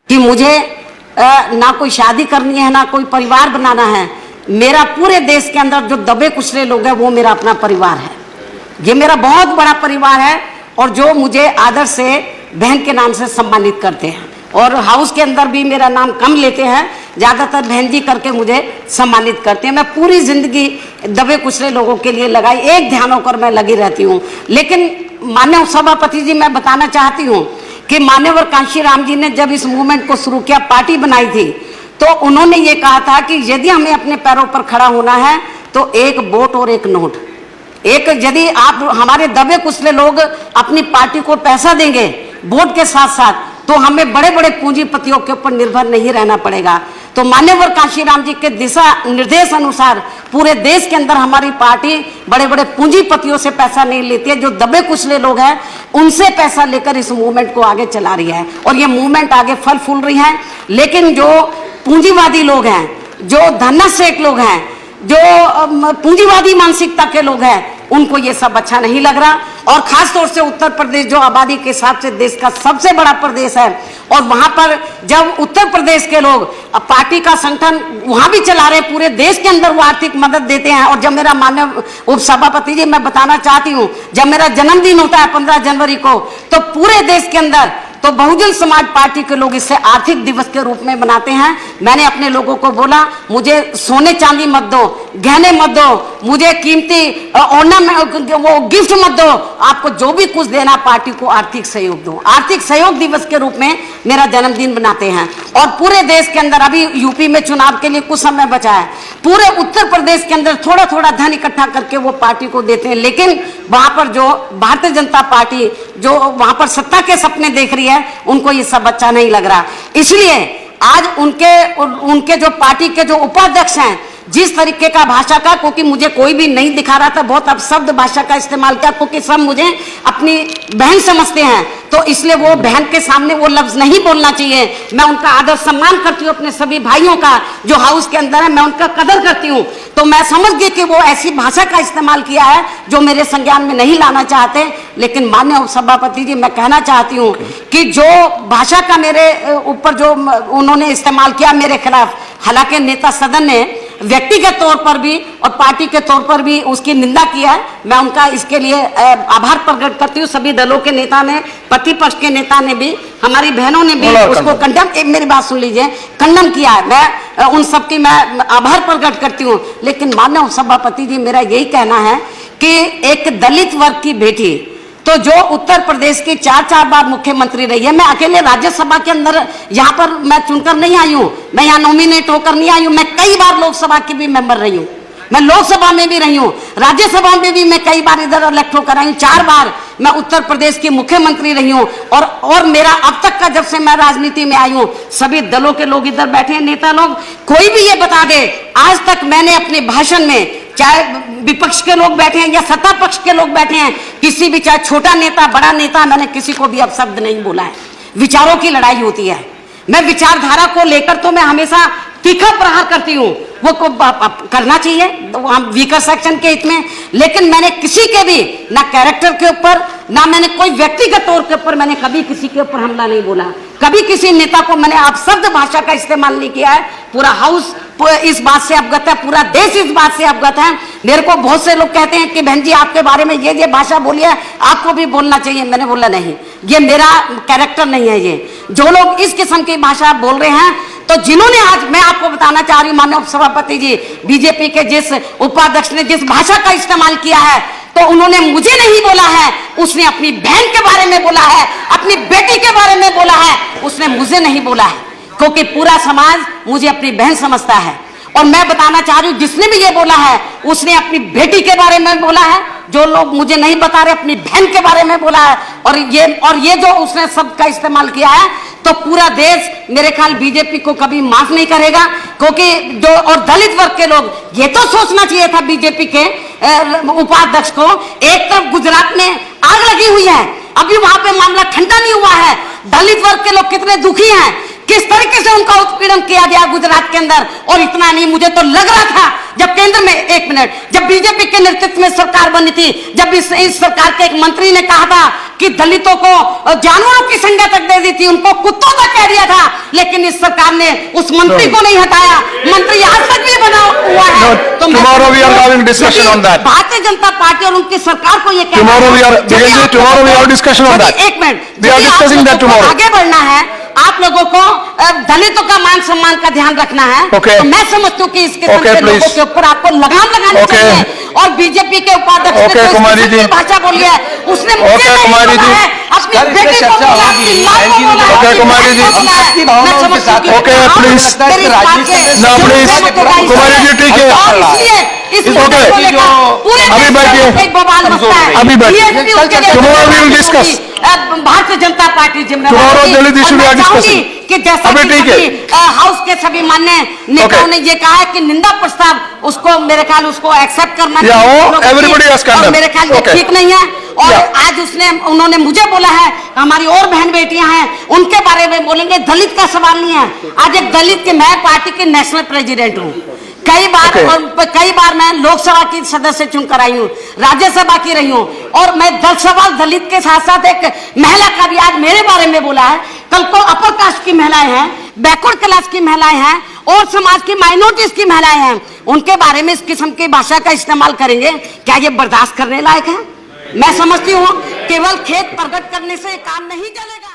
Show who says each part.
Speaker 1: कि मुझे ना कोई शादी करनी है, ना कोई परिवार बनाना है। मेरा पूरे देश के अंदर जो दबे कुचले लोग हैं वो मेरा अपना परिवार है। ये मेरा बहुत बड़ा परिवार है और जो मुझे आदर से बहन के नाम से सम्मानित करते हैं और हाउस के अंदर भी मेरा नाम कम लेते हैं, ज़्यादातर बहन जी करके मुझे सम्मानित करते हैं। मैं पूरी जिंदगी दबे कुचले लोगों के लिए लगाई, एक ध्यान होकर मैं लगी रहती हूँ। लेकिन माननीय सभापति जी, मैं बताना चाहती हूँ कि मान्यवर कांशीराम जी ने जब इस मूवमेंट को शुरू किया, पार्टी बनाई थी, तो उन्होंने ये कहा था कि यदि हमें अपने पैरों पर खड़ा होना है तो एक वोट और एक नोट, एक यदि आप हमारे दबे कुचले लोग अपनी पार्टी को पैसा देंगे वोट के साथ साथ, तो हमें बड़े बड़े पूंजीपतियों के ऊपर निर्भर नहीं रहना पड़ेगा। तो मान्यवर कांशीराम जी के दिशा निर्देश अनुसार पूरे देश के अंदर हमारी पार्टी बड़े बड़े पूंजीपतियों से पैसा नहीं लेती है, जो दबे कुचले लोग हैं उनसे पैसा लेकर इस मूवमेंट को आगे चला रही है और ये मूवमेंट आगे फल फूल रही है। लेकिन जो पूंजीवादी लोग हैं, जो धनसेठ लोग हैं, जो पूंजीवादी मानसिकता के लोग हैं, उनको ये सब अच्छा नहीं लग रहा। और खास तौर से उत्तर प्रदेश जो आबादी के हिसाब से देश का सबसे बड़ा प्रदेश है, और वहां पर जब उत्तर प्रदेश के लोग पार्टी का संगठन वहां भी चला रहे, पूरे देश के अंदर वो आर्थिक मदद देते हैं। और जब मेरा माननीय उपसभापति जी, मैं बताना चाहती हूँ, जब मेरा जन्मदिन होता है 15 जनवरी को, तो पूरे देश के अंदर तो बहुजन समाज पार्टी के लोग इसे आर्थिक दिवस के रूप में मनाते हैं। मैंने अपने लोगों को बोला, मुझे सोने चांदी मत दो, गहने मत दो, मुझे कीमती ऑर्नामेंट वो गिफ्ट मत दो, आपको जो भी कुछ देना पार्टी को आर्थिक सहयोग दो। आर्थिक सहयोग दिवस के रूप में मेरा जन्मदिन बनाते हैं। और पूरे देश के अंदर अभी यूपी में चुनाव के लिए कुछ समय बचा है, पूरे उत्तर प्रदेश के अंदर थोड़ा थोड़ा धन इकट्ठा करके वो पार्टी को देते हैं। लेकिन वहां पर जो भारतीय जनता पार्टी जो वहां पर सत्ता के सपने देख रही है, उनको ये सब अच्छा नहीं लग रहा। इसलिए आज उनके जो पार्टी के जो उपाध्यक्ष हैं, जिस तरीके का भाषा का, क्योंकि मुझे कोई भी नहीं दिखा रहा था, बहुत अपशब्द भाषा का इस्तेमाल किया, क्योंकि सब मुझे अपनी बहन समझते हैं, तो इसलिए वो बहन के सामने वो लफ्ज नहीं बोलना चाहिए। मैं उनका आदर सम्मान करती हूँ, अपने सभी भाइयों का जो हाउस के अंदर है, मैं उनका कदर करती हूँ। तो मैं समझ गई कि वो ऐसी भाषा का इस्तेमाल किया है जो मेरे संज्ञान में नहीं लाना चाहते। लेकिन माननीय सभापति जी, मैं कहना चाहती हूँ कि जो भाषा का मेरे ऊपर जो उन्होंने इस्तेमाल किया मेरे खिलाफ, हालांकि नेता सदन ने व्यक्तिगत तौर पर भी और पार्टी के तौर पर भी उसकी निंदा किया है, मैं उनका इसके लिए आभार प्रकट करती हूँ। सभी दलों के नेता ने, प्रतिपक्ष के नेता ने भी, हमारी बहनों ने भी उसको कंडम, मेरी बात सुन लीजिए, खंडन किया है। मैं उन सबकी मैं आभार प्रकट करती हूँ। लेकिन माननीय सभापति जी, मेरा यही कहना है कि एक दलित वर्ग की बेटी, तो जो उत्तर प्रदेश की 4 बार मुख्यमंत्री रही है, मैं अकेले राज्यसभा के अंदर यहाँ पर मैं चुनकर नहीं आई हूँ, मैं यहाँ नॉमिनेट होकर नहीं आई हूँ, मैं कई बार लोकसभा की भी मेंबर रही हूँ, मैं लोकसभा में भी रही हूँ, राज्यसभा में भी मैं कई बार इधर इलेक्ट होकर आई हूँ, 4 बार मैं उत्तर प्रदेश की मुख्यमंत्री रही हूँ। और मेरा अब तक का, जब से मैं राजनीति में आई हूँ, सभी दलों के लोग इधर बैठे हैं, नेता लोग, कोई भी ये बता दे, आज तक मैंने अपने भाषण में, चाहे विपक्ष के लोग बैठे हैं या सत्ता पक्ष के लोग बैठे हैं, किसी भी, चाहे छोटा नेता बड़ा नेता, मैंने किसी को भी अपशब्द नहीं बोला है। विचारों की लड़ाई होती है, मैं विचारधारा को लेकर तो मैं हमेशा तीखा प्रहार करती हूँ, वो को करना चाहिए हम वीकर सेक्शन के हित में। लेकिन मैंने किसी के भी ना कैरेक्टर के ऊपर, ना मैंने कोई व्यक्तिगत तौर के ऊपर मैंने कभी किसी के ऊपर हमला नहीं बोला, कभी किसी नेता को मैंने अपशब्द भाषा का इस्तेमाल नहीं किया है। पूरा हाउस इस बात से अवगत है, पूरा देश इस बात से अवगत है। मेरे को बहुत से लोग कहते हैं कि बहन जी आपके बारे में ये भाषा बोली है, आपको भी बोलना चाहिए। मैंने बोला नहीं, ये मेरा कैरेक्टर नहीं है। ये जो लोग इस किस्म की भाषा बोल रहे हैं, तो जिन्होंने, आज मैं आपको बताना चाह रही हूँ माननीय सभापति जी, बीजेपी के जिस उपाध्यक्ष ने जिस भाषा का इस्तेमाल किया है, तो उन्होंने मुझे नहीं बोला है, उसने अपनी बहन के बारे में बोला है, अपनी बेटी के बारे में बोला है, उसने मुझे नहीं बोला है, क्योंकि पूरा समाज मुझे अपनी बहन समझता है। और मैं बताना चाह रही हूँ, जिसने भी ये बोला है, उसने अपनी बेटी के बारे में बोला है, जो लोग मुझे नहीं बता रहे, अपनी बहन के बारे में बोला है। और ये जो उसने शब्द का इस्तेमाल किया है, तो पूरा देश मेरे ख्याल बीजेपी को कभी माफ नहीं करेगा। क्योंकि जो और दलित वर्ग के लोग, ये तो सोचना चाहिए था बीजेपी के उपाध्यक्ष को, एक तरफ गुजरात में आग लगी हुई है, अभी वहां पे मामला ठंडा नहीं हुआ है, दलित वर्ग के लोग कितने दुखी हैं, किस तरीके से उनका उत्पीड़न किया गया गुजरात के अंदर। और इतना नहीं, मुझे तो लग रहा था जब केंद्र में, एक मिनट, जब बीजेपी के नेतृत्व में सरकार बनी थी, जब इस सरकार के एक मंत्री ने कहा था कि दलितों को जानवरों की संज्ञा तक दे दी थी, उनको कुत्तों तक कह दिया था, लेकिन इस सरकार ने उस मंत्री को नहीं हटाया, मंत्री आज तक भी बना हुआ है। तो
Speaker 2: tomorrow we are having discussion on that.
Speaker 1: Bharatiya Janata party और उनकी सरकार को ये
Speaker 2: Tomorrow we have discussion on that.
Speaker 1: एक minute,
Speaker 2: We are discussing that tomorrow.
Speaker 1: आगे बढ़ना है, आप लोगों को दलितों का मान सम्मान का ध्यान रखना है।
Speaker 2: Okay.
Speaker 1: तो मैं समझती हूँ कि इस किस्म के लोगों के ऊपर आपको लगाम लगानी चाहिए। और बीजेपी के उपाध्यक्ष ने तो
Speaker 2: कुमारी जी
Speaker 1: भाषा बोली है, उसने मुझे नहीं
Speaker 2: कुमारी
Speaker 1: बोला
Speaker 2: जी
Speaker 1: है, अपनी बेटी को बोला, अपनी माँ को बोला है,
Speaker 2: ओके कुमारी जी,
Speaker 1: मैं समझती हूँ कि
Speaker 2: ओके प्लीज, ना प्लीज कुमारी जी, ठीक है, अभी बैठिए, अभी बैठिए, tomorrow we will discuss.
Speaker 1: Bharatiya Janata party
Speaker 2: Tomorrow Dalit issue we are discussing.
Speaker 1: कि जैसा
Speaker 2: अभी ठीक है,
Speaker 1: हाउस के सभी मान्य नेताओं ने ये कहा है कि निंदा प्रस्ताव उसको, मेरे ख्याल उसको एक्सेप्ट करना चाहिए।
Speaker 2: everybody has come up.
Speaker 1: मेरे ख्याल ये
Speaker 2: Okay.
Speaker 1: ठीक नहीं है। और आज उन्होंने मुझे बोला है, हमारी और बहन बेटियां हैं, उनके बारे में बोलेंगे। दलित का सवाल नहीं है। आज एक दलित की, मैं पार्टी की नेशनल प्रेसिडेंट हूँ, कई बार मैं लोकसभा की सदस्य चुनकर आई हूँ, राज्यसभा की रही हूँ, और मैं 10 सवाल दलित के साथ साथ एक महिला का भी आज मेरे बारे में बोला है। कल को अपर कास्ट की महिलाएं हैं, बैकवर्ड क्लास की महिलाएं हैं, और समाज की माइनॉरिटीज की महिलाएं हैं, उनके बारे में इस किस्म की भाषा का इस्तेमाल करेंगे, क्या ये बर्दाश्त करने लायक है? मैं समझती हूँ केवल खेत प्रकट करने से काम नहीं चलेगा।